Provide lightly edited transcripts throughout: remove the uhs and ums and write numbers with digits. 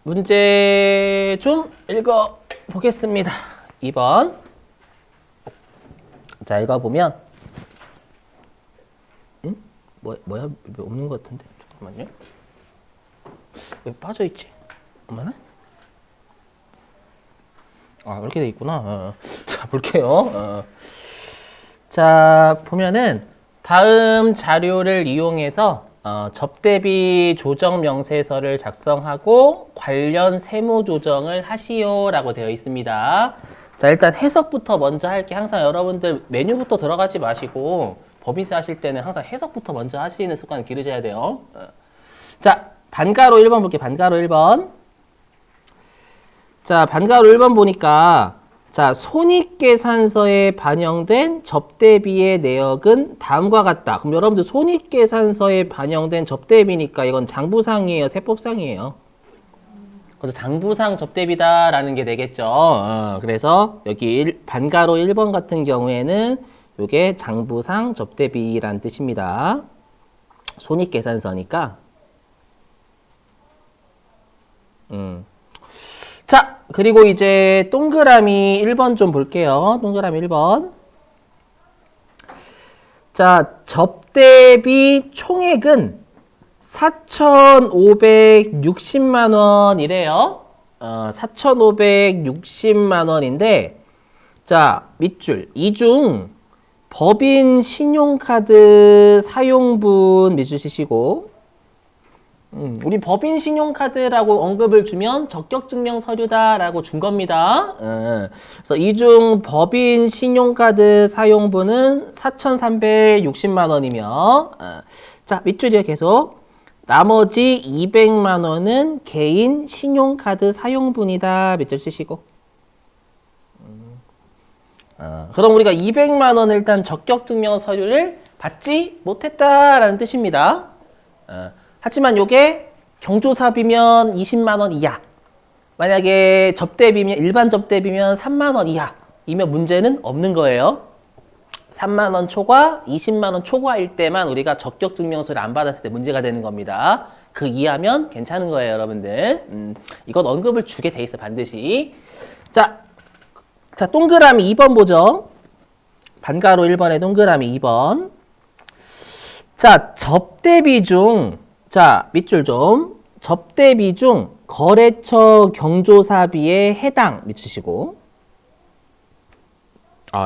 문제 좀 읽어보겠습니다. 2번. 자, 읽어보면, 뭐야? 왜 없는 것 같은데? 잠깐만요. 왜 빠져있지? 엄마나? 아, 이렇게 돼 있구나. 자, 볼게요. 자, 보면은, 다음 자료를 이용해서 접대비 조정 명세서를 작성하고 관련 세무 조정을 하시오라고 되어 있습니다. 자, 일단 해석부터 먼저 할게. 항상 여러분들 메뉴부터 들어가지 마시고 법인세 하실 때는 항상 해석부터 먼저 하시는 습관 기르셔야 돼요. 자, 반가로 1번 볼게요. 반가로 1번. 자, 반가로 1번 보니까 자, 손익계산서에 반영된 접대비의 내역은 다음과 같다. 그럼 여러분들 손익계산서에 반영된 접대비니까 이건 장부상이에요? 세법상이에요? 그래서 장부상 접대비다라는 게 되겠죠. 그래서 여기 반가로 1번 같은 경우에는 이게 장부상 접대비란 뜻입니다. 손익계산서니까. 자, 그리고 이제 동그라미 1번 좀 볼게요. 동그라미 1번. 자, 접대비 총액은 4,560만 원이래요. 4,560만 원인데, 자, 밑줄. 이 중 법인 신용카드 사용분 밑줄 치시고, 우리 법인 신용카드라고 언급을 주면 적격증명 서류다라고 준 겁니다. 그래서 이 중 법인 신용카드 사용분은 4,360만 원이며, 자, 밑줄이요, 계속. 나머지 200만 원은 개인 신용카드 사용분이다. 밑줄 치시고. 그럼 우리가 200만 원을 일단 적격증명 서류를 받지 못했다라는 뜻입니다. 하지만 요게 경조사비면 20만 원 이하, 만약에 접대비면 일반 접대비면 3만 원 이하이면 문제는 없는 거예요. 3만 원 초과, 20만 원 초과일 때만 우리가 적격증명서를 안 받았을 때 문제가 되는 겁니다. 그 이하면 괜찮은 거예요, 여러분들. 이건 언급을 주게 돼 있어, 반드시. 자, 동그라미 2번 보죠. 반가로 1번에 동그라미 2번. 자, 접대비 중, 자, 밑줄 좀. 접대비 중 거래처 경조사비에 해당 밑주시고.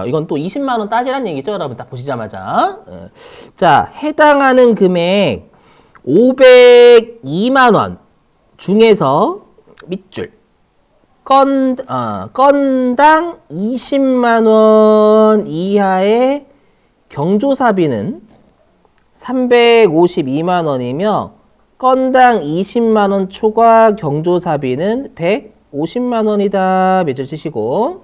이건 또 20만 원 따지란 얘기죠, 여러분. 딱 보시자마자. 자, 해당하는 금액 502만 원 중에서 밑줄. 건당 20만 원 이하의 경조사비는 352만 원이며 건당 20만 원 초과 경조사비는 150만 원이다. 밑줄 치시고.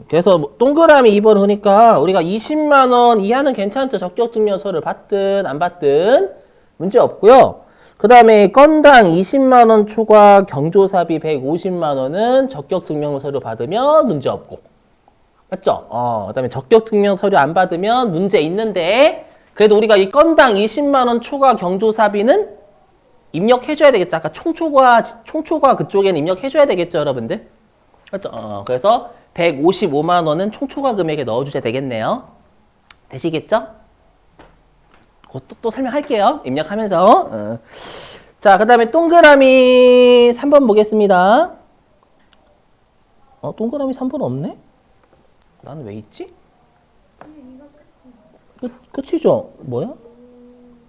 그래서 동그라미 2번 하니까 우리가 20만 원 이하는 괜찮죠. 적격증명서를 받든 안 받든 문제 없고요. 그 다음에 건당 20만 원 초과 경조사비 150만 원은 적격증명서를 받으면 문제 없고. 맞죠? 그 다음에 적격증명서류 안 받으면 문제 있는데, 그래도 우리가 이 건당 20만 원 초과 경조사비는 입력해줘야 되겠죠. 아까 총초과 그쪽에는 입력해줘야 되겠죠, 여러분들? 맞죠? 그래서 155만 원은 총초과 금액에 넣어주셔야 되겠네요. 되시겠죠? 그것도 또 설명할게요. 입력하면서. 자, 그 다음에 동그라미 3번 보겠습니다. 동그라미 3번 없네? 나는 왜 있지? 끝이죠? 뭐야?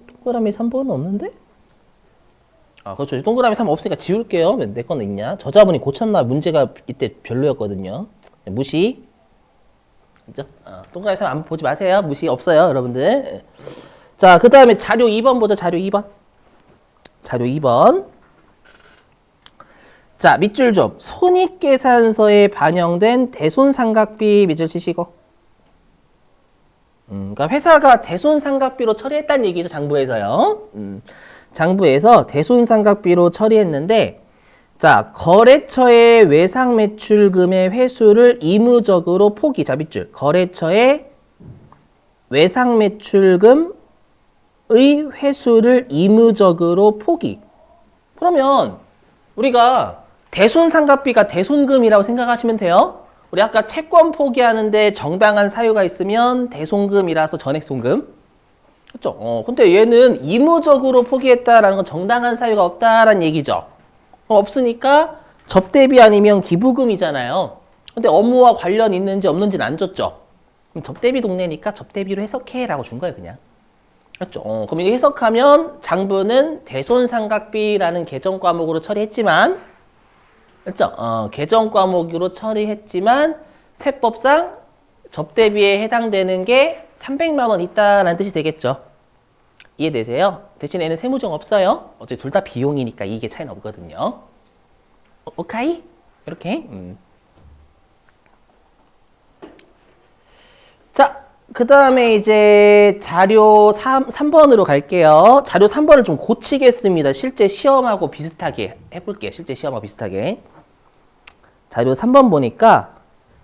동그라미 3번은 없는데? 그렇죠. 동그라미 3번 없으니까 지울게요. 내 거는 있냐? 저자분이 고쳤나? 문제가 이때 별로였거든요. 무시. 그죠? 동그라미 3번 안 보지 마세요. 무시 없어요, 여러분들. 자, 그 다음에 자료 2번 보죠. 자료 2번. 자료 2번. 자, 밑줄 좀. 손익계산서에 반영된 대손상각비 밑줄 치시고. 그러니까 회사가 대손상각비로 처리했다는 얘기죠. 장부에서요. 장부에서 대손상각비로 처리했는데, 자, 거래처의 외상매출금의 회수를 의무적으로 포기. 자, 밑줄. 거래처의 외상매출금 회수를 의무적으로 포기. 그러면 우리가 대손상각비가 대손금이라고 생각하시면 돼요. 우리 아까 채권 포기하는데 정당한 사유가 있으면 대손금이라서 전액손금. 그렇죠? 근데 얘는 의무적으로 포기했다라는 건 정당한 사유가 없다라는 얘기죠. 없으니까 접대비 아니면 기부금이잖아요. 근데 업무와 관련 있는지 없는지는 안 줬죠. 그럼 접대비 동네니까 접대비로 해석해라고 준 거예요, 그냥. 그렇죠? 그럼 이거 해석하면 장부는 대손상각비라는 계정 과목으로 처리했지만, 그렇죠? 계정 과목으로 처리했지만 세법상 접대비에 해당되는 게 300만 원 있다라는 뜻이 되겠죠. 이해되세요? 대신 에는 세무정 없어요. 어차피 둘 다 비용이니까 이게 차이는 없거든요. 오케이? 이렇게. 자, 그 다음에 이제 자료 3번으로 갈게요. 자료 3번을 좀 고치겠습니다. 실제 시험하고 비슷하게 해볼게요. 실제 시험하고 비슷하게. 자료 3번 보니까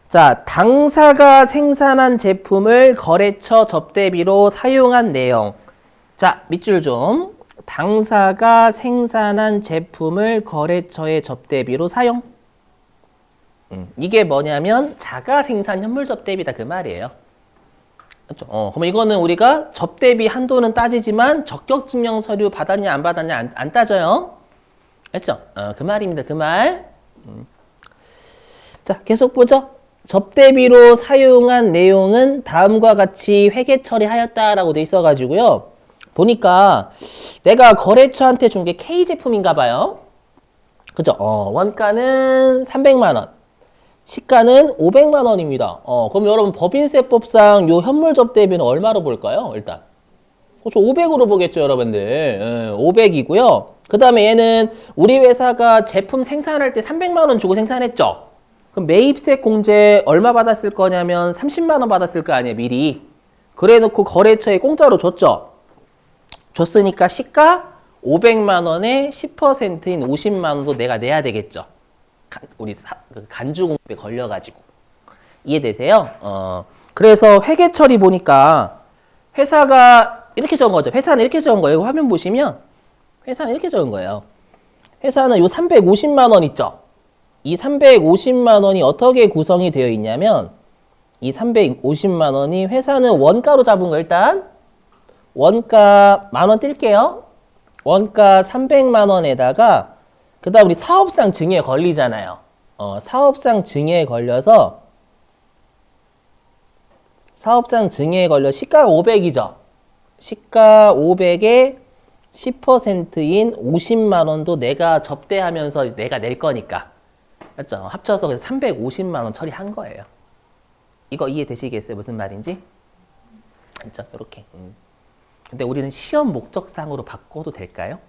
자, 당사가 생산한 제품을 거래처 접대비로 사용한 내용. 자, 밑줄 좀. 당사가 생산한 제품을 거래처의 접대비로 사용. 이게 뭐냐면 자가 생산 현물 접대비다 그 말이에요. 그렇죠? 그럼 이거는 우리가 접대비 한도는 따지지만 적격증명 서류 받았냐 안 받았냐 안 따져요. 그렇죠? 그 말입니다. 그 말. 자, 계속 보죠. 접대비로 사용한 내용은 다음과 같이 회계 처리하였다라고 돼 있어가지고요. 보니까 내가 거래처한테 준 게 K 제품인가 봐요. 그죠? 원가는 300만 원. 시가는 500만 원입니다. 그럼 여러분 법인세법상 요 현물 접대비는 얼마로 볼까요? 일단. 그렇죠. 500으로 보겠죠, 여러분들. 500이고요. 그 다음에 얘는 우리 회사가 제품 생산할 때 300만 원 주고 생산했죠. 그럼 매입세 공제 얼마 받았을 거냐면 30만 원 받았을 거 아니에요, 미리. 그래 놓고 거래처에 공짜로 줬죠. 줬으니까 시가 500만 원에 10%인 50만 원도 내가 내야 되겠죠. 우리 간주공법에 걸려가지고. 이해되세요? 그래서 회계 처리 보니까 회사가 이렇게 적은 거죠. 회사는 이렇게 적은 거예요. 화면 보시면 회사는 이렇게 적은 거예요. 회사는 요 350만 원 있죠. 이 350만 원이 어떻게 구성이 되어 있냐면 이 350만 원이 회사는 원가로 잡은 거 일단 원가 만원 뛸게요. 원가 300만 원에다가 그 다음 우리 사업상 증여에 걸리잖아요. 사업상 증여에 걸려서 사업상 증여에 걸려 시가가 500이죠. 시가 500에 10%인 50만 원도 내가 접대하면서 내가 낼 거니까. 맞죠? 합쳐서 그래서 350만 원 처리한 거예요. 이거 이해되시겠어요? 무슨 말인지? 그렇죠? 이렇게. 근데 우리는 시험 목적상으로 바꿔도 될까요?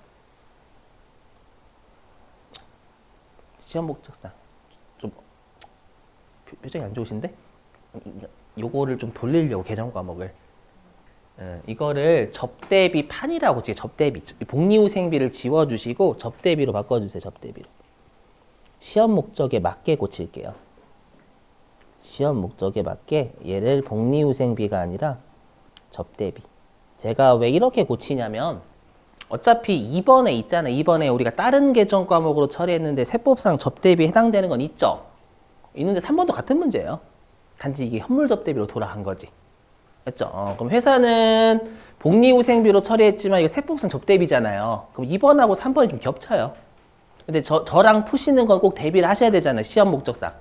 시험 목적상. 좀 표정이 안 좋으신데? 요거를 좀 돌리려고 계정 과목을. 이거를 접대비 판이라고 지금 접대비 복리후생비를 지워주시고 접대비로 바꿔주세요. 접대비로. 시험 목적에 맞게 고칠게요. 시험 목적에 맞게 얘를 복리후생비가 아니라 접대비. 제가 왜 이렇게 고치냐면 어차피 2번에 있잖아요. 2번에 우리가 다른 계정 과목으로 처리했는데 세법상 접대비에 해당되는 건 있죠. 있는데 3번도 같은 문제예요. 단지 이게 현물 접대비로 돌아간 거지. 그렇죠? 그럼 회사는 복리후생비로 처리했지만 이거 세법상 접대비잖아요. 그럼 2번하고 3번이 좀 겹쳐요. 근데 저랑 푸시는 건 꼭 대비를 하셔야 되잖아요. 시험 목적상.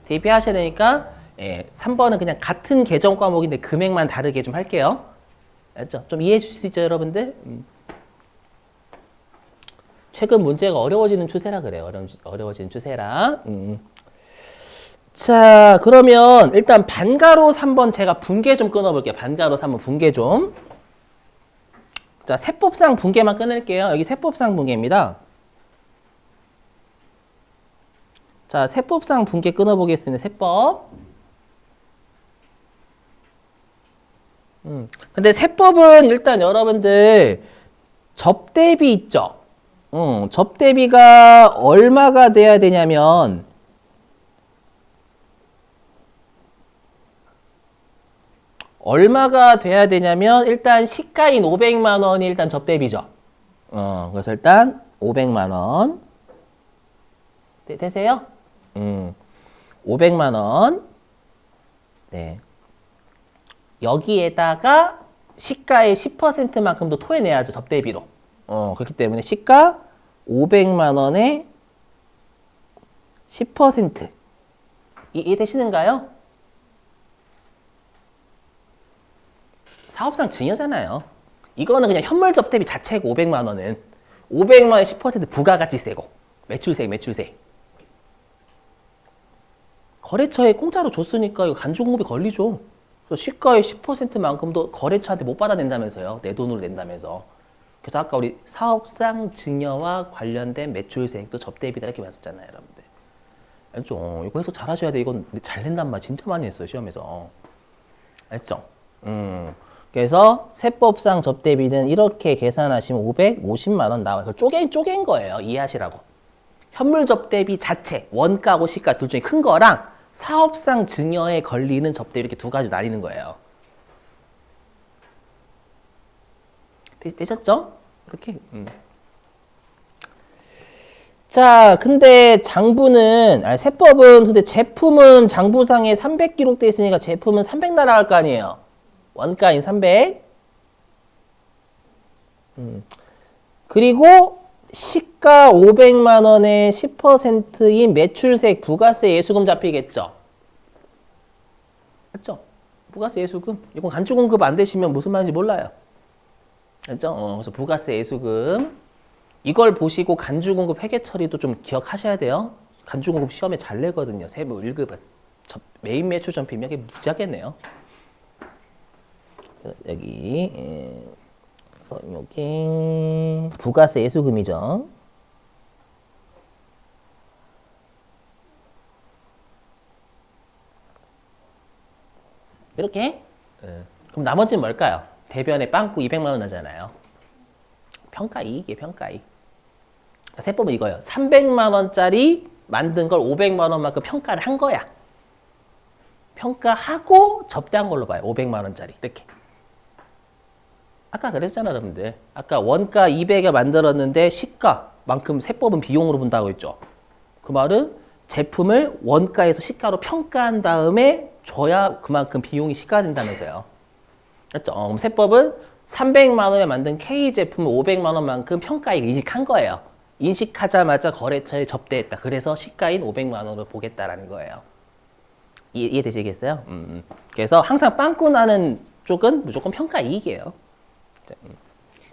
대비하셔야 되니까 3번은 그냥 같은 계정 과목인데 금액만 다르게 좀 할게요. 알죠? 좀 이해해 주실 수 있죠, 여러분들? 최근 문제가 어려워지는 추세라 그래요. 어려워지는 추세라. 자, 그러면 일단 반가로 3번 제가 분계 좀 끊어볼게요. 반가로 3번 분계 좀. 자, 세법상 분계만 끊을게요. 여기 세법상 분계입니다. 자, 세법상 분계 끊어보겠습니다. 세법. 근데 세법은 일단 여러분들 접대비 있죠? 접대비가 얼마가 돼야 되냐면 얼마가 돼야 되냐면 일단 시가인 500만 원이 일단 접대비죠. 그래서 일단 500만 원. 되세요? 500만 원. 네. 여기에다가 시가의 10%만큼도 토해내야죠. 접대비로. 그렇기 때문에 시가 500만 원에 10%. 이해되시는가요? 사업상 증여잖아요. 이거는 그냥 현물 접대비 자체고 500만 원은 500만 원에 10% 부가가치세고 매출세. 거래처에 공짜로 줬으니까 이거 간주공급이 걸리죠. 그래서 시가의 10%만큼도 거래처한테 못 받아낸다면서요. 내 돈으로 낸다면서. 그래서 아까 우리 사업상 증여와 관련된 매출세액도 접대비다 이렇게 봤었잖아요, 여러분들. 알죠? 이거 해서 잘하셔야 돼. 이건 잘 낸단 말 진짜 많이 했어요, 시험에서. 알죠? 그래서 세법상 접대비는 이렇게 계산하시면 550만 원 나와요. 쪼갠 거예요. 이해하시라고. 현물 접대비 자체, 원가고 시가 둘 중에 큰 거랑 사업상 증여에 걸리는 접대비 이렇게 두 가지 나뉘는 거예요. 되셨죠? 이렇게. 자, 근데 세법은, 근데 제품은 장부상에 300 기록돼 있으니까 제품은 300 날아갈 거 아니에요. 원가인 300. 그리고 시가 500만 원에 10%인 매출세, 부가세, 예수금 잡히겠죠? 맞죠? 부가세, 예수금. 이건 간주공급 안 되시면 무슨 말인지 몰라요. 맞죠? 그래서 부가세, 예수금. 이걸 보시고 간주공급 회계처리도 좀 기억하셔야 돼요. 간주공급 시험에 잘 내거든요. 세무 1급은. 메인 매출 전비면 이게 무지하겠네요. 여기 여기 부가세 예수금이죠. 이렇게. 그럼 나머지는 뭘까요? 대변에 빵꾸 200만 원 나잖아요. 평가이익이에요. 평가이익. 세법은 이거예요. 300만 원짜리 만든 걸 500만 원만큼 평가를 한 거야. 평가하고 접대한 걸로 봐요. 500만 원짜리 이렇게. 아까 그랬잖아, 여러분들. 아까 원가 200에 만들었는데 시가만큼 세법은 비용으로 본다고 했죠. 그 말은 제품을 원가에서 시가로 평가한 다음에 줘야 그만큼 비용이 시가된다면서요. 맞죠? 그럼 세법은 300만 원에 만든 K 제품을 500만 원만큼 평가액 인식한 거예요. 인식하자마자 거래처에 접대했다. 그래서 시가인 500만 원을 보겠다라는 거예요. 이해되시겠어요? 그래서 항상 빵꾸 나는 쪽은 무조건 평가이익이에요.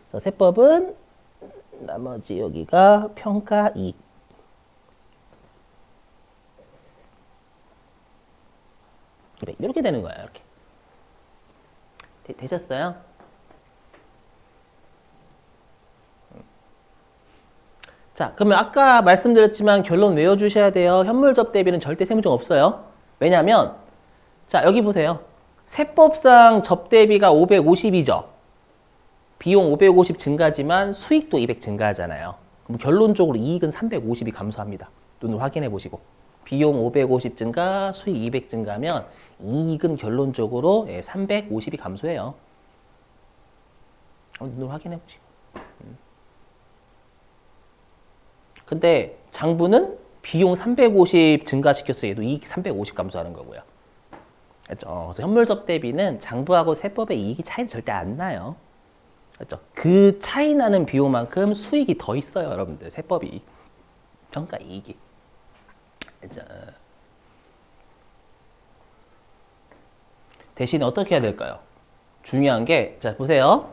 그래서 세법은 나머지 여기가 평가이익. 그래, 이렇게 되는 거예요. 이렇게. 되셨어요? 자, 그러면 아까 말씀드렸지만 결론 외워주셔야 돼요. 현물 접대비는 절대 세무증 없어요. 왜냐면 자, 여기 보세요. 세법상 접대비가 550이죠. 비용 550 증가지만 수익도 200 증가하잖아요. 그럼 결론적으로 이익은 350이 감소합니다. 눈으로 확인해 보시고. 비용 550 증가, 수익 200 증가하면 이익은 결론적으로 350이 감소해요. 눈으로 확인해 보시고. 근데 장부는 비용 350 증가시켰어요. 얘도 이익 350 감소하는 거고요. 그렇죠? 그래서 현물접 대비는 장부하고 세법의 이익이 차이 절대 안 나요. 그렇죠? 그 차이 나는 비용만큼 수익이 더 있어요, 여러분들. 세법이. 평가 이익이. 그렇죠? 대신에 어떻게 해야 될까요? 중요한 게, 자, 보세요.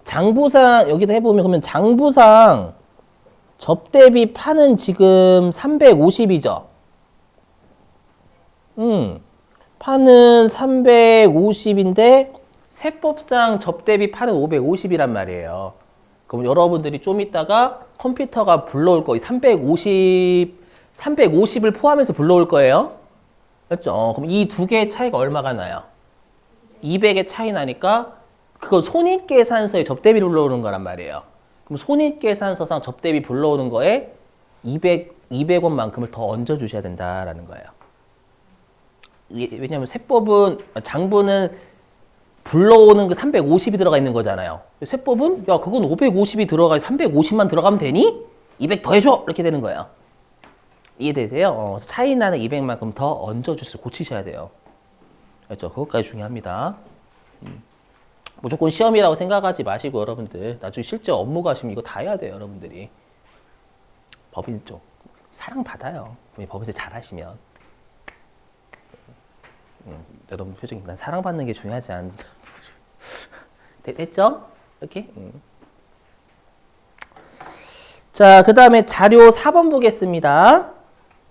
장부상, 여기도 해보면, 그러면 장부상 접대비 판은 지금 350이죠? 판은 350인데, 세법상 접대비 판은 550이란 말이에요. 그럼 여러분들이 좀 이따가 컴퓨터가 불러올 거예요. 350을 포함해서 불러올 거예요. 그렇죠? 그럼 이 두 개의 차이가 얼마가 나요? 200의 차이 나니까 그거 손익계산서에 접대비를 불러오는 거란 말이에요. 그럼 손익계산서상 접대비 불러오는 거에 200원만큼을 더 얹어주셔야 된다라는 거예요. 왜냐하면 세법은, 장부는 불러오는 그 350이 들어가 있는 거잖아요. 세법은 야 그건 550이 들어가 350만 들어가면 되니? 200 더 해줘 이렇게 되는 거예요. 이해되세요? 차이 나는 200만큼 더 얹어주셔서 고치셔야 돼요. 그렇죠? 그것까지 중요합니다. 무조건 시험이라고 생각하지 마시고 여러분들 나중에 실제 업무 가시면 이거 다 해야 돼요. 여러분들이 법인 쪽 사랑받아요. 법인세 잘하시면 여러분 표정이 난 사랑받는 게 중요하지 않다. 됐죠? 이렇게 자, 그 다음에 자료 4번 보겠습니다.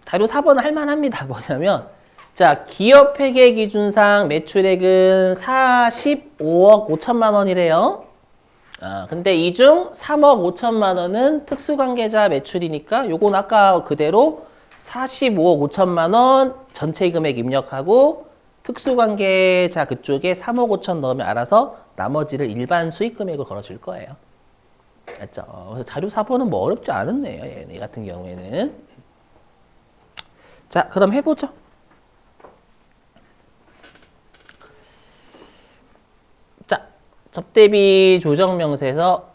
자료 4번은 할만합니다. 뭐냐면 자, 기업회계 기준상 매출액은 45억 5천만 원이래요. 근데 이 중 3억 5천만 원은 특수관계자 매출이니까 요건 아까 그대로 45억 5천만 원 전체 금액 입력하고 특수관계자 그쪽에 3억 5천 넣으면 알아서 나머지를 일반 수익 금액으로 걸어줄 거예요. 맞죠? 그래서 자료 4번은 뭐 어렵지 않았네요. 얘네 같은 경우에는. 자, 그럼 해보죠. 자, 접대비 조정 명세서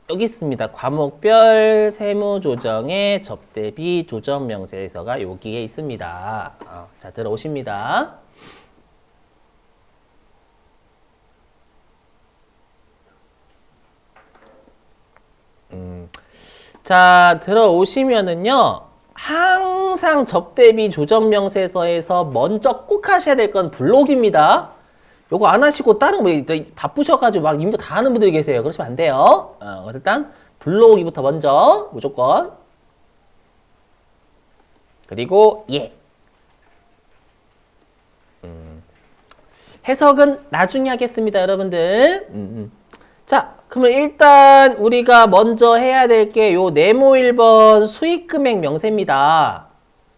여기 있습니다. 과목별 세무조정의 접대비 조정 명세서가 여기에 있습니다. 자, 들어오십니다. 자, 들어오시면은요, 항상 접대비 조정명세서에서 먼저 꼭 하셔야 될 건 블록입니다. 요거 안 하시고 다른 거 바쁘셔가지고 막 이미 다 하는 분들이 계세요. 그러시면 안 돼요. 그래서 일단 블록이부터 먼저 무조건. 그리고 예. 해석은 나중에 하겠습니다, 여러분들. 자, 그러면 일단 우리가 먼저 해야 될 게 요 네모 1번 수익금액 명세입니다.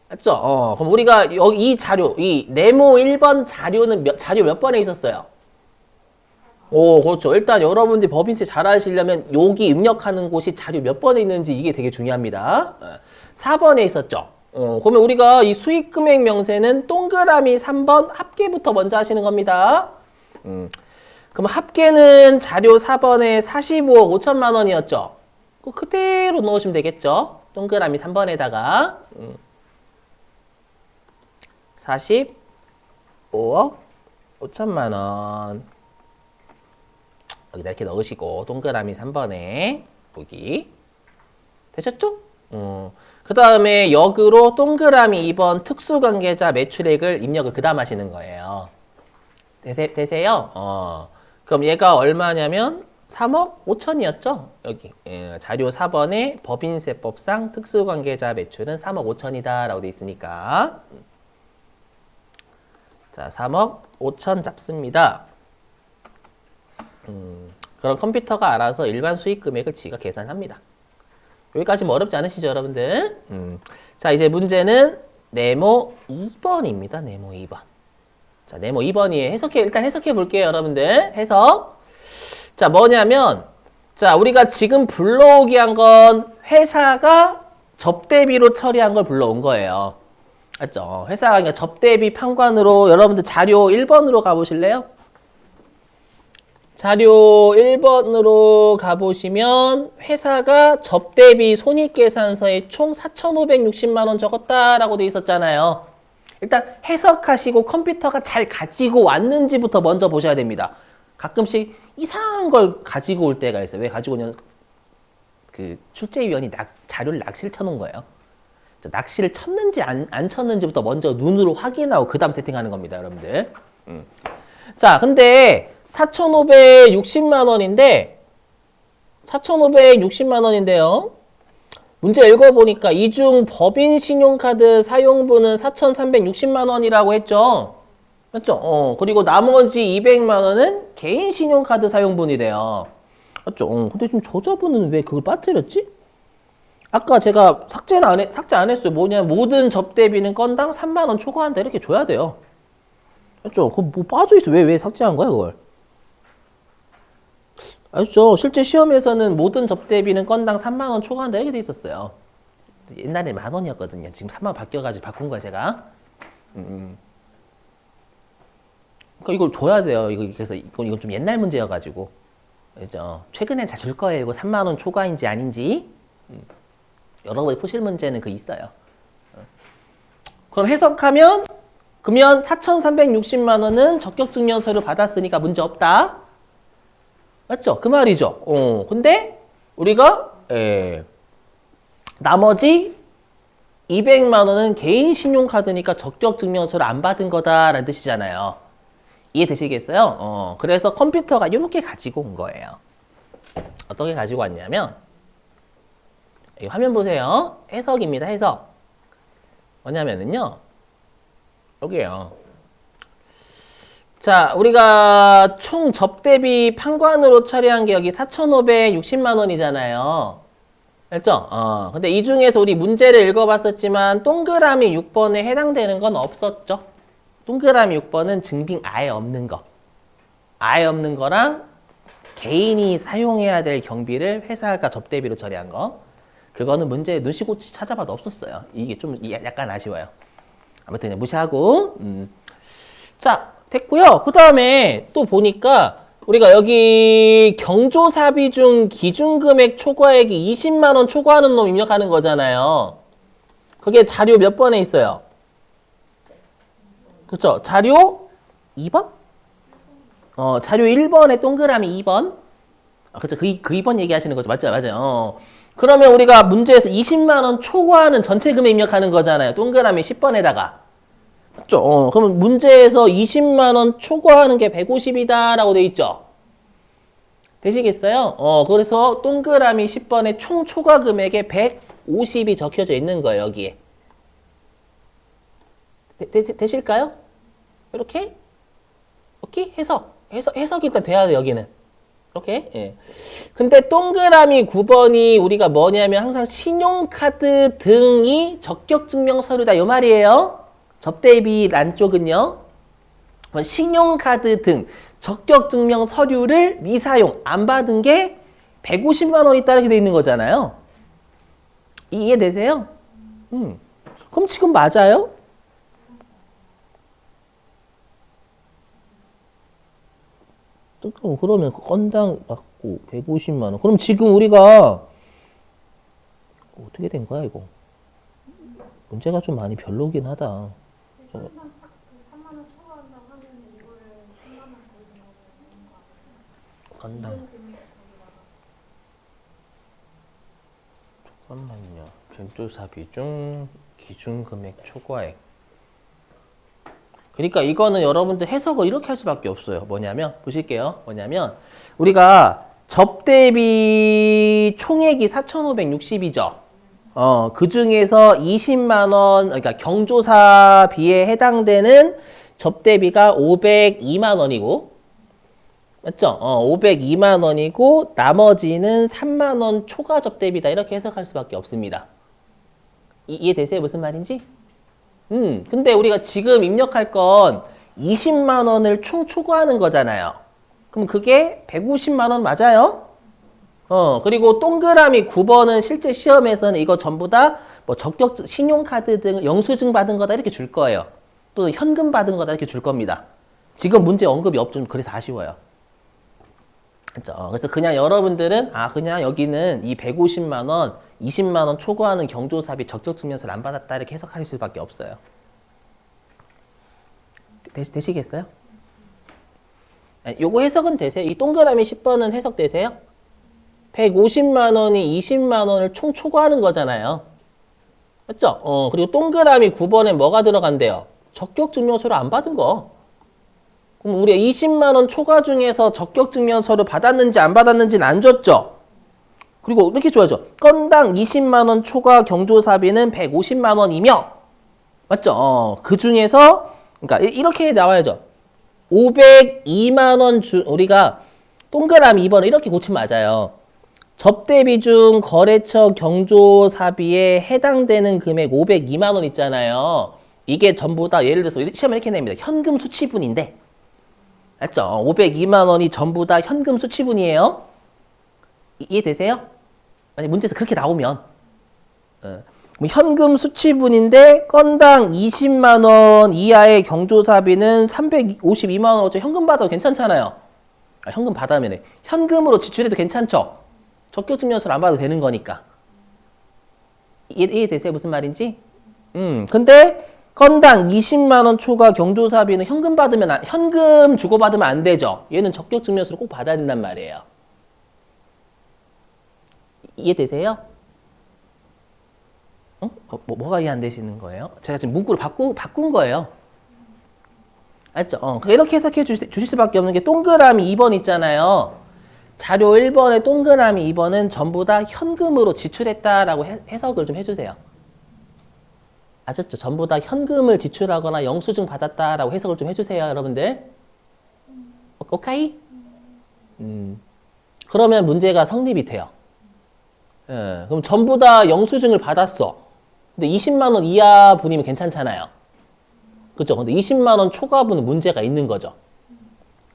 맞죠? 그럼 우리가 여기 이 자료, 이 네모 1번 자료는 자료 몇 번에 있었어요? 오, 그렇죠. 일단 여러분들이 법인세 잘 하시려면 여기 입력하는 곳이 자료 몇 번에 있는지 이게 되게 중요합니다. 4번에 있었죠. 그러면 우리가 이 수익금액 명세는 동그라미 3번 합계부터 먼저 하시는 겁니다. 그럼 합계는 자료 4번에 45억 5천만 원이었죠. 그대로 넣으시면 되겠죠. 동그라미 3번에다가 45억 5천만 원 여기다 이렇게 넣으시고 동그라미 3번에 보기 되셨죠? 그 다음에 역으로 동그라미 2번 특수관계자 매출액을 입력을 그 다음 하시는 거예요. 되세요? 그럼 얘가 얼마냐면 3억 5천이었죠? 여기 자료 4번에 법인세법상 특수관계자 매출은 3억 5천이다 라고 되어 있으니까 자 3억 5천 잡습니다. 그럼 컴퓨터가 알아서 일반 수익 금액을 지가 계산합니다. 여기까지 뭐 어렵지 않으시죠 여러분들? 자 이제 문제는 네모 2번입니다. 네모 2번. 자, 네모 2번이에요. 일단 해석해 볼게요, 여러분들. 해석. 자, 뭐냐면, 자, 우리가 지금 불러오기 한 건 회사가 접대비로 처리한 걸 불러온 거예요. 맞죠? 회사가 그러니까 접대비 판관으로 여러분들 자료 1번으로 가보실래요? 자료 1번으로 가보시면 회사가 접대비 손익계산서에 총 4,560만 원 적었다라고 돼 있었잖아요. 일단 해석하시고 컴퓨터가 잘 가지고 왔는지부터 먼저 보셔야 됩니다. 가끔씩 이상한 걸 가지고 올 때가 있어요. 왜 가지고 오냐면 그 출제위원이 자료를 낚시를 쳐놓은 거예요. 낚시를 쳤는지 안 쳤는지부터 먼저 눈으로 확인하고 그 다음 세팅하는 겁니다. 여러분들. 자, 근데 4,560만 원인데 4,560만 원인데요. 문제 읽어보니까 이중 법인 신용카드 사용분은 4,360만 원이라고 했죠. 맞죠? 그리고 나머지 200만 원은 개인 신용카드 사용분이래요. 맞죠? 근데 지금 저자분은 왜 그걸 빠뜨렸지? 아까 제가 삭제 안 했어요. 뭐냐, 모든 접대비는 건당 3만 원 초과한다 이렇게 줘야 돼요. 맞죠? 그거 뭐 빠져있어. 왜 삭제한 거야, 그걸? 아시죠? 실제 시험에서는 모든 접대비는 건당 3만 원 초과한다 이렇게 돼 있었어요. 옛날에 10,000원이었거든요. 지금 3만 원 바뀌어가지고 바꾼 거야, 제가. 그러니까 이걸 줘야 돼요. 그래서 이건 좀 옛날 문제여가지고. 그죠? 최근엔 잘 줄 거예요. 이거 3만 원 초과인지 아닌지. 여러분이 푸실 문제는 그 있어요. 그럼 해석하면 그러면 4,360만 원은 적격 증명 서류 받았으니까 문제 없다. 맞죠? 그 말이죠. 근데 우리가 나머지 200만 원은 개인 신용카드니까 적격 증명 서류 안 받은 거다라는 뜻이잖아요. 이해되시겠어요? 그래서 컴퓨터가 이렇게 가지고 온 거예요. 어떻게 가지고 왔냐면 이 화면 보세요. 해석입니다. 해석. 뭐냐면은요. 여기에요. 자, 우리가 총 접대비 판관으로 처리한 게 여기 4,560만 원이잖아요. 맞죠? 근데 이 중에서 우리 문제를 읽어봤었지만 동그라미 6번에 해당되는 건 없었죠. 동그라미 6번은 증빙 아예 없는 거. 아예 없는 거랑 개인이 사용해야 될 경비를 회사가 접대비로 처리한 거. 그거는 문제에 눈시고치 찾아봐도 없었어요. 이게 좀 약간 아쉬워요. 아무튼 무시하고. 자, 됐고요. 그 다음에 또 보니까 우리가 여기 경조사비 중 기준금액 초과액이 20만 원 초과하는 놈 입력하는 거잖아요. 그게 자료 몇 번에 있어요? 그렇죠? 자료 2번? 자료 1번에 동그라미 2번. 그렇죠. 그 2번 얘기하시는 거죠. 맞죠? 맞아요. 그러면 우리가 문제에서 20만 원 초과하는 전체 금액 입력하는 거잖아요. 동그라미 10번에다가. 맞죠? 그러면 문제에서 20만 원 초과하는 게 150이다라고 돼 있죠. 되시겠어요? 그래서 동그라미 10번에 총 초과 금액에 150이 적혀져 있는 거예요, 여기에. 되실까요? 이렇게? 오케이? 해석이 일단 돼야 돼요, 여기는. 이렇게. 예. 근데 동그라미 9번이 우리가 뭐냐면 항상 신용카드 등이 적격증명 서류다, 이 말이에요. 접대비 란 쪽은요. 신용카드 등 적격증명 서류를 미사용, 안 받은 게 150만 원 있다 이렇게 돼 있는 거잖아요. 이해되세요? 그럼 지금 맞아요? 그러면 건당 받고 150만 원. 그럼 지금 우리가 어떻게 된 거야 이거? 문제가 좀 많이 별로긴 하다. 건당. 잠깐만요. 경조사비 중 기준금액 초과액. 그러니까 이거는 여러분들 해석을 이렇게 할 수밖에 없어요. 뭐냐면 보실게요. 뭐냐면 우리가 접대비 총액이 4,560이죠. 그 중에서 20만 원, 그러니까 경조사비에 해당되는 접대비가 502만 원이고, 맞죠? 502만 원이고 나머지는 3만 원 초과 접대비다 이렇게 해석할 수밖에 없습니다. 이해되세요? 무슨 말인지? 근데 우리가 지금 입력할 건 20만 원을 총 초과하는 거잖아요. 그럼 그게 150만 원 맞아요? 그리고 동그라미 9번은 실제 시험에서는 이거 전부 다 뭐 적격 신용카드 등 영수증 받은 거다 이렇게 줄 거예요. 또 현금 받은 거다 이렇게 줄 겁니다. 지금 문제 언급이 없죠. 그래서 아쉬워요. 그렇죠? 그래서 그냥 여러분들은 그냥 여기는 이 150만 원, 20만 원 초과하는 경조사비 적격 증명서를 안 받았다 이렇게 해석할 수밖에 없어요. 되시겠어요? 요거 해석은 되세요? 이 동그라미 10번은 해석되세요? 150만 원이 20만 원을 총 초과하는 거잖아요. 맞죠? 그리고 동그라미 9번에 뭐가 들어간대요? 적격 증명서를 안 받은 거. 그럼 우리가 20만 원 초과 중에서 적격 증명서를 받았는지 안 받았는지는 안 줬죠? 그리고 이렇게 줘야죠. 건당 20만 원 초과 경조사비는 150만 원이며, 맞죠? 그 중에서, 그러니까 이렇게 나와야죠. 502만 원 우리가 동그라미 2번을 이렇게 고치면 맞아요. 접대비 중 거래처 경조사비에 해당되는 금액 502만 원 있잖아요. 이게 전부 다 예를 들어서 시험에 이렇게 냅니다. 현금 수취분인데, 맞죠? 502만 원이 전부 다 현금 수취분이에요. 이해되세요? 만약 문제에서 그렇게 나오면. 현금 수취분인데 건당 20만 원 이하의 경조사비는 352만 원. 현금 받아도 괜찮잖아요. 현금 받으면 현금으로 지출해도 괜찮죠. 적격증명서를 안 받아도 되는 거니까. 이해되세요? 무슨 말인지? 근데 건당 20만 원 초과 경조사비는 현금 주고받으면 안 되죠. 얘는 적격증명서를 꼭 받아야 된단 말이에요. 이해되세요? 뭐가 이해 안 되시는 거예요? 제가 지금 문구를 바꾼 거예요. 알죠? 이렇게 해석해 주실 수밖에 없는 게 동그라미 2번 있잖아요. 자료 1번에 동그라미 2번은 전부 다 현금으로 지출했다라고 해석을 좀 해주세요. 아셨죠? 전부 다 현금을 지출하거나 영수증 받았다라고 해석을 좀 해주세요, 여러분들. 오케이? 그러면 문제가 성립이 돼요. 예, 그럼 전부 다 영수증을 받았어. 근데 20만 원 이하 분이면 괜찮잖아요. 그죠? 근데 20만 원 초과분은 문제가 있는 거죠.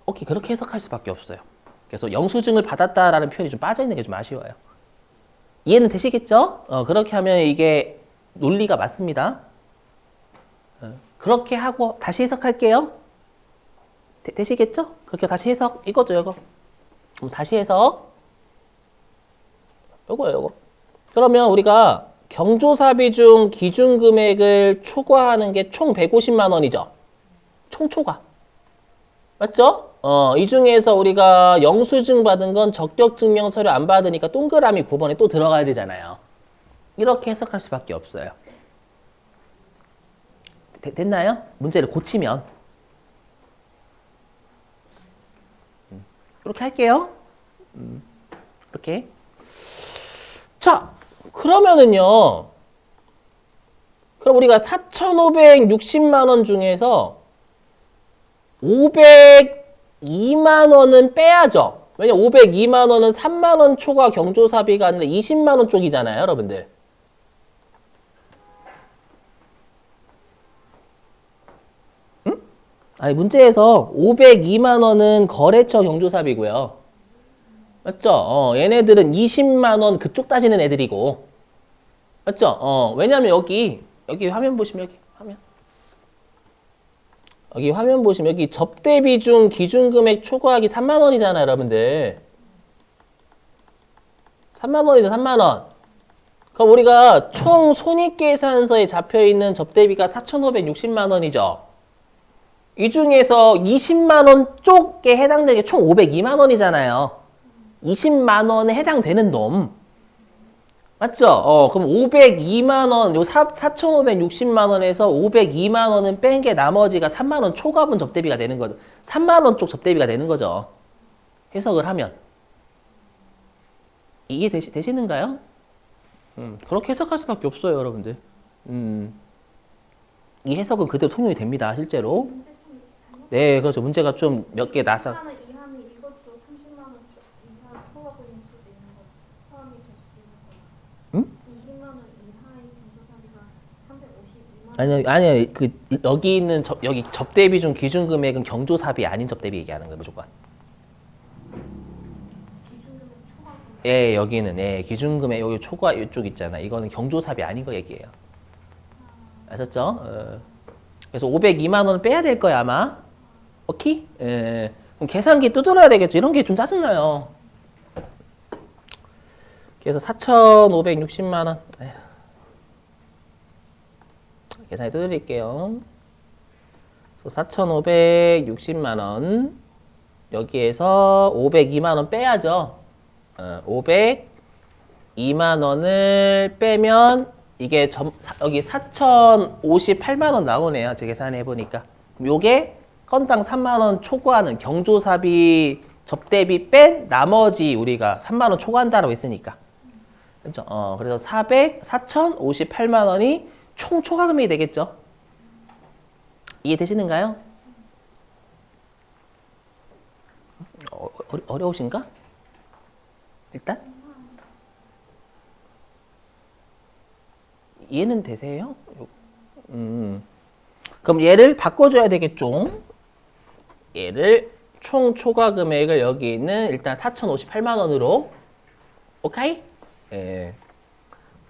오케이, 그렇게 해석할 수밖에 없어요. 그래서 영수증을 받았다라는 표현이 좀 빠져있는 게 좀 아쉬워요. 이해는 되시겠죠? 그렇게 하면 이게 논리가 맞습니다. 그렇게 하고 다시 해석할게요. 되시겠죠? 그렇게 다시 해석, 이거죠, 이거. 그럼 다시 해석. 요거요. 그러면 우리가 경조사비 중 기준금액을 초과하는 게 총 150만 원이죠. 총 초과. 맞죠? 이 중에서 우리가 영수증 받은 건 적격증명서류 안 받으니까 동그라미 9번에 또 들어가야 되잖아요. 이렇게 해석할 수밖에 없어요. 됐나요? 문제를 고치면. 이렇게 할게요. 이렇게. 자, 그러면은요. 그럼 우리가 4,560만 원 중에서 502만 원은 빼야죠. 왜냐 502만 원은 3만 원 초과 경조사비가 아니라 20만 원 쪽이잖아요, 여러분들. 응? 아니 문제에서 502만 원은 거래처 경조사비고요. 맞죠? 얘네들은 20만 원 그쪽 따지는 애들이고. 맞죠? 왜냐면 여기 화면 보시면 여기 화면 보시면 여기 접대비 중 기준금액 초과하기 3만 원이잖아요, 여러분들. 3만 원이죠, 3만 원. 그럼 우리가 총 손익계산서에 잡혀있는 접대비가 4,560만 원이죠. 이 중에서 20만 원 쪽에 해당되는 게 총 502만 원이잖아요. 20만 원에 해당되는 놈. 맞죠? 그럼 502만 원, 요 4,560만 원에서 502만 원은 뺀 게 나머지가 3만 원 초과분 접대비가 되는 거죠. 3만 원 쪽 접대비가 되는 거죠. 해석을 하면. 이해 되시는가요? 그렇게 해석할 수밖에 없어요, 여러분들. 이 해석은 그대로 통용이 됩니다, 실제로. 네, 그렇죠. 문제가 좀 몇 개 나서. 20만 원 이하면 이것도 30만 원 이하 초과분일 수도 있는 거죠. 포함이 될 수도 있는 거죠. 응? 20만 원 이하의 경조사비가 352만 원. 아니요. 여기 있는 여기 접대비 중 기준 금액은 경조사비 아닌 접대비 얘기하는 거예요, 무조건. 기준금액 초과분. 예, 여기는 기준 금액 여기 초과 이쪽 있잖아. 이거는 경조사비 아닌 거 얘기예요. 아셨죠? 그래서 502만 원은 빼야 될 거야, 아마. 오케이? 그럼 계산기 두드려야 되겠죠. 이런 게 좀 짜증나요. 그래서 4,560만 원. 계산기 두드릴게요. 4,560만 원. 여기에서 502만 원 빼야죠. 502만 원을 빼면 이게 여기 4,058만 원 나오네요. 제가 계산해 보니까. 그럼 요게 건당 3만 원 초과하는 경조사비 접대비 뺀 나머지 우리가 3만 원 초과한다라고 했으니까. 그렇죠? 그래서 4,058만 원이 총 초과 금액이 되겠죠. 이해되시는가요? 어려우신가? 일단 이해는 되세요? 그럼 얘를 바꿔줘야 되겠죠. 얘를 총 초과 금액을 여기 있는 일단 4,058만 원으로 오케이? 예.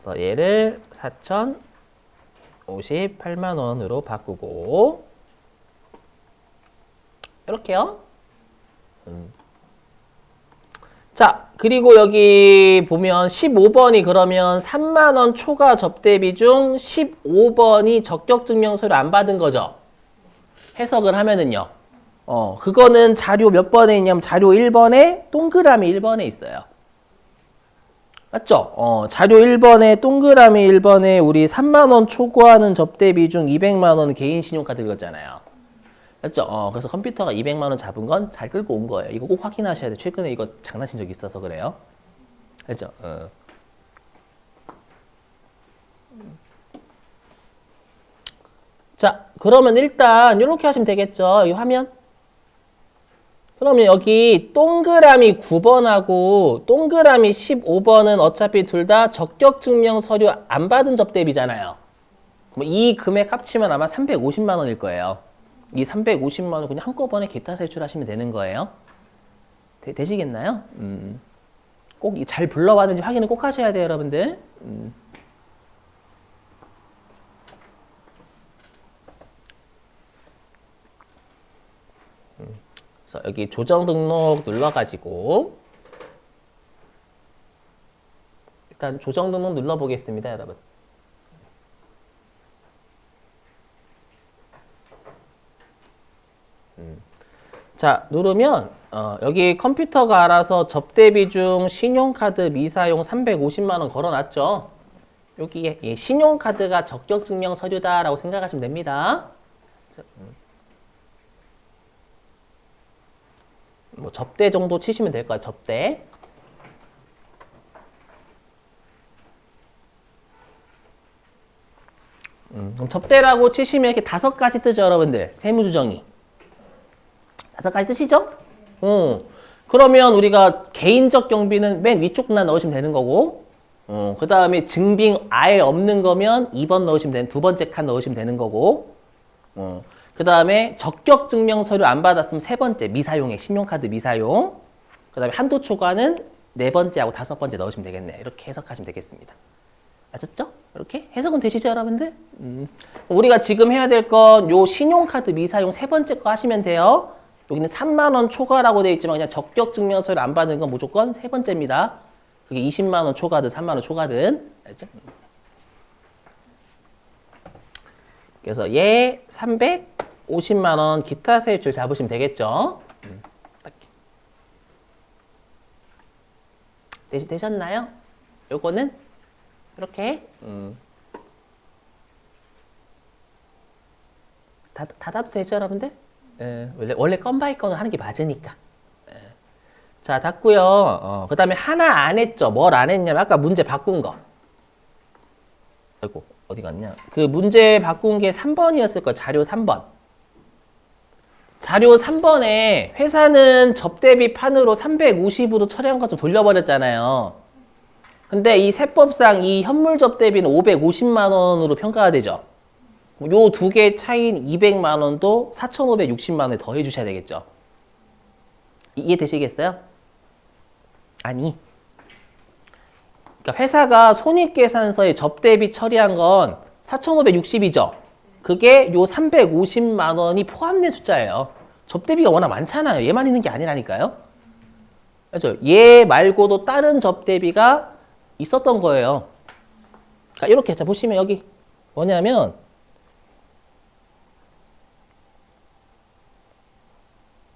그래서 얘를 4,058만 원으로 바꾸고 이렇게요. 자, 그리고 여기 보면 15번이 그러면 3만 원 초과 접대비 중 15번이 적격증명서를 안 받은 거죠. 해석을 하면은요. 그거는 자료 몇 번에 있냐면 자료 1번에 동그라미 1번에 있어요. 맞죠? 자료 1번에 동그라미 1번에 우리 3만 원 초과하는 접대비 중 200만 원은 개인 신용카드 읽었잖아요. 맞죠? 그래서 컴퓨터가 200만 원 잡은 건 잘 끌고 온 거예요. 이거 꼭 확인하셔야 돼요. 최근에 이거 장난친 적이 있어서 그래요. 그죠? 자, 그러면 일단 이렇게 하시면 되겠죠. 이 화면. 그러면 여기 동그라미 9번하고 동그라미 15번은 어차피 둘 다 적격증명 서류 안 받은 접대비잖아요. 그럼 이 금액 합치면 아마 350만 원일 거예요. 이 350만 원 그냥 한꺼번에 기타 세출하시면 되는 거예요. 되시겠나요? 꼭 잘 불러왔는지 확인을 꼭 하셔야 돼요, 여러분들. 그래서 여기 조정 등록 눌러가지고 일단 조정 등록 눌러보겠습니다, 여러분. 자, 누르면 여기 컴퓨터가 알아서 접대비 중 신용카드 미사용 350만 원 걸어놨죠. 여기에 이 신용카드가 적격증명 서류다라고 생각하시면 됩니다. 뭐 접대 정도 치시면 될 거예요. 접대. 그럼 접대라고 치시면 이렇게 5가지 뜨죠, 여러분들. 세무조정이. 5가지 뜨시죠? 그러면 우리가 개인적 경비는 맨 위쪽 나 넣으시면 되는 거고, 그 다음에 증빙 아예 없는 거면 2번 넣으시면 되는, 두 번째 칸 넣으시면 되는 거고, 그 다음에 적격 증명 서류 안 받았으면 세 번째 미사용에 신용카드 미사용, 그 다음에 한도 초과는 네 번째하고 5번째 넣으시면 되겠네. 이렇게 해석하시면 되겠습니다. 아셨죠? 이렇게 해석은 되시죠, 여러분들? 우리가 지금 해야 될 건 요 신용카드 미사용 세 번째 거 하시면 돼요. 여기는 3만 원 초과라고 되어 있지만 그냥 적격 증명 서류 안 받는 건 무조건 세 번째입니다. 그게 20만 원 초과든 3만 원 초과든. 알죠? 그래서 얘 350만 원 기타 세입줄 잡으시면 되겠죠? 되셨나요? 요거는 이렇게 닫아도 되죠, 여러분들? 원래 건 바이 건을 하는 게 맞으니까. 자, 닫고요. 그 다음에 하나 안 했죠. 뭘 안 했냐면 아까 문제 바꾼 거. 아이고, 어디 갔냐. 그 문제 바꾼 게 3번이었을 거예요. 자료 3번. 자료 3번에 회사는 접대비 판으로 350으로 처리한 것 좀 돌려버렸잖아요. 근데 이 세법상 이 현물 접대비는 550만 원으로 평가가 되죠. 요 두 개 차이인 200만 원도 4,560만 원에 더해 주셔야 되겠죠. 이해되시겠어요? 아니. 그러니까 회사가 손익계산서에 접대비 처리한 건 4,560이죠. 그게 요 350만 원이 포함된 숫자예요. 접대비가 워낙 많잖아요. 얘만 있는 게 아니라니까요. 그렇죠? 얘 말고도 다른 접대비가 있었던 거예요. 그러니까 이렇게 자 보시면 여기 뭐냐면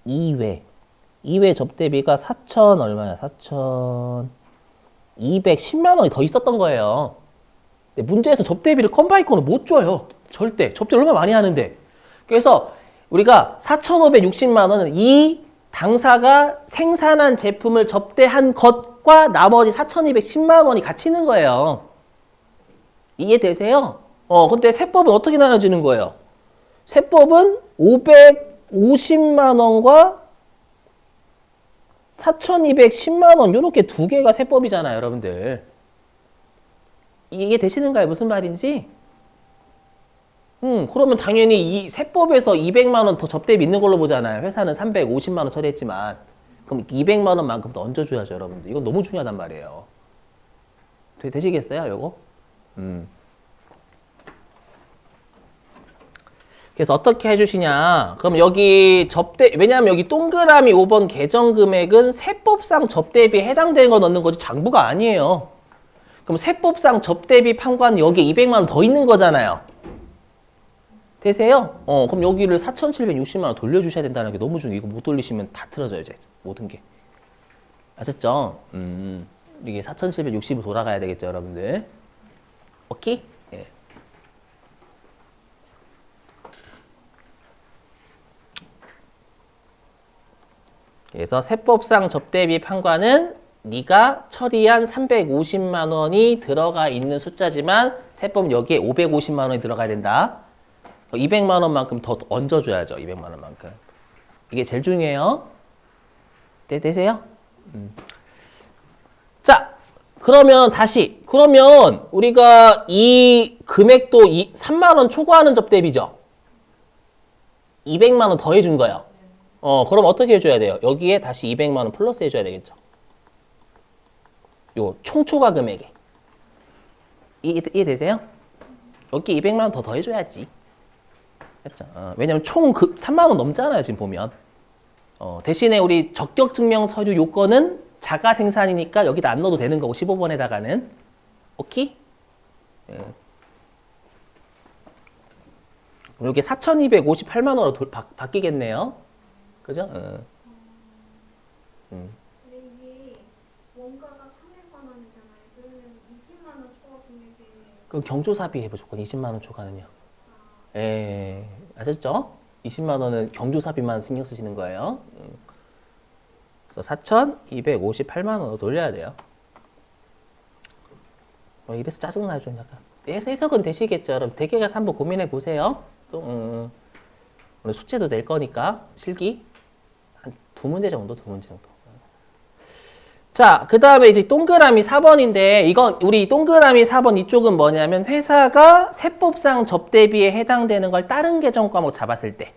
이외 접대비가 4천 얼마야? 4,210만 원이 더 있었던 거예요. 근데 문제에서 접대비를 컴바이건을 못 줘요. 절대. 접대 얼마나 많이 하는데. 그래서 우리가 4,560만 원은 이 당사가 생산한 제품을 접대한 것과 나머지 4,210만 원이 같이 있는 거예요. 이해되세요? 근데 세법은 어떻게 나눠지는 거예요? 세법은 550만 원과 4,210만 원 이렇게 두 개가 세법이잖아요, 여러분들. 이해되시는가요? 무슨 말인지? 그러면 당연히 이 세법에서 200만 원 더 접대비 있는 걸로 보잖아요. 회사는 350만 원 처리했지만. 그럼 200만 원만큼 더 얹어줘야죠, 여러분들. 이건 너무 중요하단 말이에요. 되시겠어요, 요거? 그래서 어떻게 해주시냐. 그럼 여기 왜냐하면 여기 동그라미 5번 계정 금액은 세법상 접대비에 해당되는 거 넣는 거지 장부가 아니에요. 그럼 세법상 접대비 판관은 여기에 200만 원 더 있는 거잖아요. 되세요? 그럼 여기를 4,760만 원 돌려주셔야 된다는 게 너무 중요해요. 이거 못 돌리시면 다 틀어져요, 이제. 모든 게. 아셨죠? 이게 4,760으로 돌아가야 되겠죠, 여러분들. 오케이? 예. 그래서 세법상 접대비 판관은 네가 처리한 350만 원이 들어가 있는 숫자지만 세법 여기에 550만 원이 들어가야 된다. 200만 원만큼 더 얹어줘야죠. 200만 원만큼. 이게 제일 중요해요. 되세요? 자, 그러면 다시. 그러면 우리가 이 금액도 3만 원 초과하는 접대비죠. 200만 원 더 해준 거예요. 그럼 어떻게 해줘야 돼요? 여기에 다시 200만 원 플러스 해줘야 되겠죠. 요 총초과 금액에. 이해되세요? 여기 200만 원 더 더해줘야지. 그렇죠? 왜냐면 총 3만 원 넘잖아요, 지금 보면. 대신에 우리 적격증명 서류 요건은 자가 생산이니까 여기다 안 넣어도 되는 거고, 15번에다가는. 오케이? 여기 4,258만 원으로 바뀌겠네요. 그죠? 근데 이게 원가가 300만 원이잖아요. 그러면 20만 원 초과 금액에 그럼 경조사비 해보 조건 20만 원 초과는요. 아셨죠? 20만 원은 경조사비만 신경 쓰시는 거예요. 그래서 4,258만 원으로 돌려야 돼요. 이래서 짜증나요, 좀 약간. 해석은 되시겠죠, 여러분. 대개 가서 한번 고민해 보세요. 또, 오늘 숙제도 낼 거니까, 실기. 한 2문제 정도, 2문제 정도. 자, 그 다음에 이제 동그라미 4번인데, 이건 우리 동그라미 4번 이쪽은 뭐냐면, 회사가 세법상 접대비에 해당되는 걸 다른 계정 과목 잡았을 때,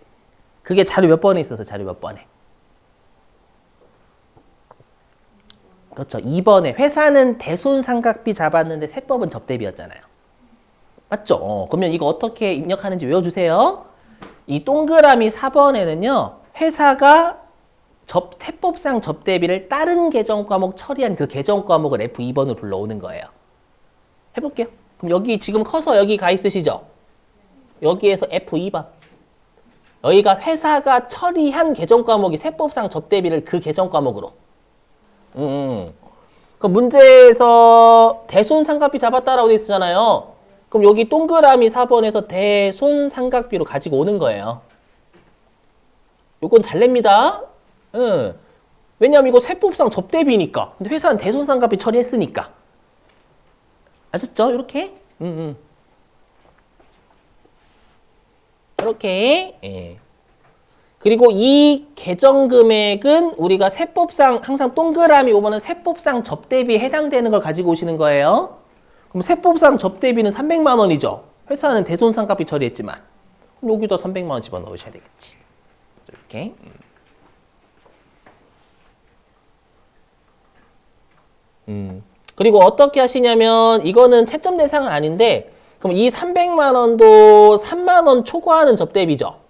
그게 자료 몇 번에 있어서 자료 몇 번에? 그렇죠. 2번에 회사는 대손상각비 잡았는데 세법은 접대비였잖아요. 맞죠? 그러면 이거 어떻게 입력하는지 외워주세요. 이 동그라미 4번에는요. 회사가 세법상 접대비를 다른 계정 과목 처리한 그 계정 과목을 F2번으로 불러오는 거예요. 해볼게요. 그럼 여기 지금 커서 여기 가 있으시죠? 여기에서 F2번. 여기가 회사가 처리한 계정 과목이 세법상 접대비를 그 계정 과목으로. 그 문제에서 대손상각비 잡았다라고 돼 있잖아요. 그럼 여기 동그라미 4번에서 대손상각비로 가지고 오는 거예요. 요건 잘 냅니다. 왜냐면 이거 세법상 접대비니까. 근데 회사는 대손상각비 처리했으니까. 아셨죠? 이렇게. 이렇게. 예. 그리고 이 계정 금액은 우리가 세법상 항상 동그라미 5번은 세법상 접대비에 해당되는 걸 가지고 오시는 거예요. 그럼 세법상 접대비는 300만 원이죠. 회사는 대손상각비 처리했지만. 그럼 여기다 300만 원 집어넣으셔야 되겠지. 이렇게. 그리고 어떻게 하시냐면 이거는 채점 대상은 아닌데 그럼 이 300만 원도 3만 원 초과하는 접대비죠.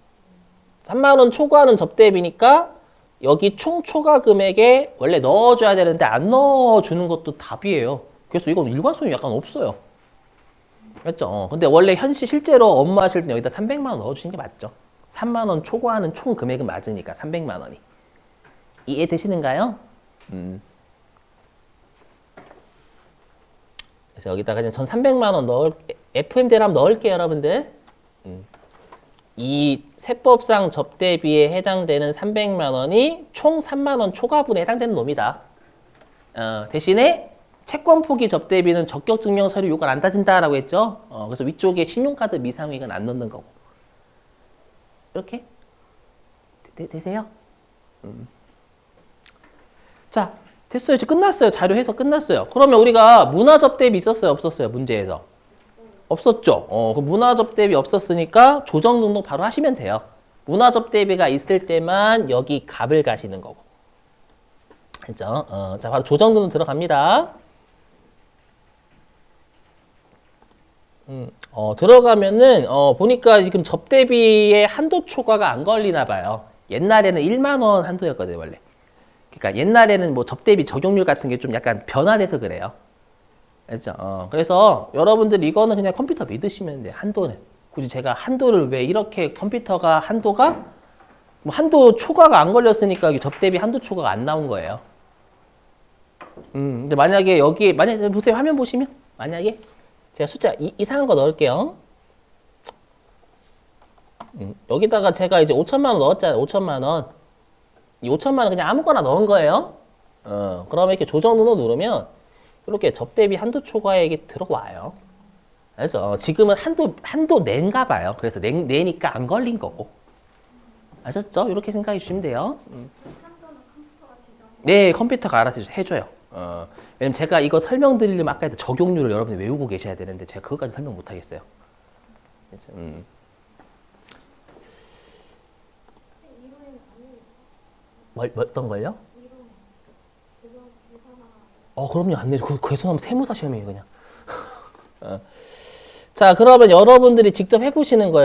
3만 원 초과하는 접대비니까 여기 총 초과 금액에 원래 넣어줘야 되는데 안 넣어주는 것도 답이에요. 그래서 이건 일관성이 약간 없어요. 맞죠? 근데 원래 실제로 업무하실 때 여기다 300만 원 넣어주시는 게 맞죠. 3만 원 초과하는 총 금액은 맞으니까 300만 원이. 이해되시는가요? 그래서 여기다가 그냥 전 300만 원 FM대로 한번 넣을게요, 여러분들. 이 세법상 접대비에 해당되는 300만 원이 총 3만 원 초과분에 해당되는 놈이다. 대신에 채권 포기 접대비는 적격증명 서류 요건 안 따진다라고 했죠. 그래서 위쪽에 신용카드 미상액은 안 넣는 거고. 이렇게 되세요? 자, 됐어요. 이제 끝났어요. 자료 해서 끝났어요. 그러면 우리가 문화 접대비 있었어요? 없었어요? 문제에서. 없었죠. 그 문화 접대비 없었으니까 조정 등록 바로 하시면 돼요. 문화 접대비가 있을 때만 여기 값을 가시는 거고. 알죠? 자, 바로 조정 등록 들어갑니다. 들어가면은 보니까 지금 접대비에 한도 초과가 안 걸리나 봐요. 옛날에는 1만 원 한도였거든요, 원래. 그러니까 옛날에는 뭐 접대비 적용률 같은 게 좀 약간 변화돼서 그래요. 알죠? 그래서 여러분들 이거는 그냥 컴퓨터 믿으시면 돼요. 한도는. 굳이 제가 한도를 왜 이렇게 컴퓨터가 한도가 뭐 한도 초과가 안 걸렸으니까 여기 접대비 한도 초과가 안 나온 거예요. 근데 만약에 여기에 만약에 보세요. 화면 보시면 만약에 제가 숫자 이상한 거 넣을게요. 여기다가 제가 이제 5천만 원 넣었잖아요. 5천만 원. 이 5천만 원 그냥 아무거나 넣은 거예요. 그러면 이렇게 조정 눌러 누르면 이렇게 접대비 한도 초과에 이게 들어와요. 그래서 지금은 한도 낸가 봐요. 그래서 내니까 안 걸린 거고. 아셨죠? 이렇게 생각해 주시면 돼요. 한도는 컴퓨터가 지정. 네, 컴퓨터가 알아서 해줘요. 왜냐면 제가 이거 설명드리려면 아까 했던 적용률을 여러분이 외우고 계셔야 되는데 제가 그것까지 설명 못 하겠어요. 그렇죠? 이론에는 아니에요. 어떤 걸요? 이론. 그거 계산하나. 그럼요. 안 내려. 그거 계산하면 세무사 시험이에요, 그냥. 자, 그러면 여러분들이 직접 해보시는 거예요.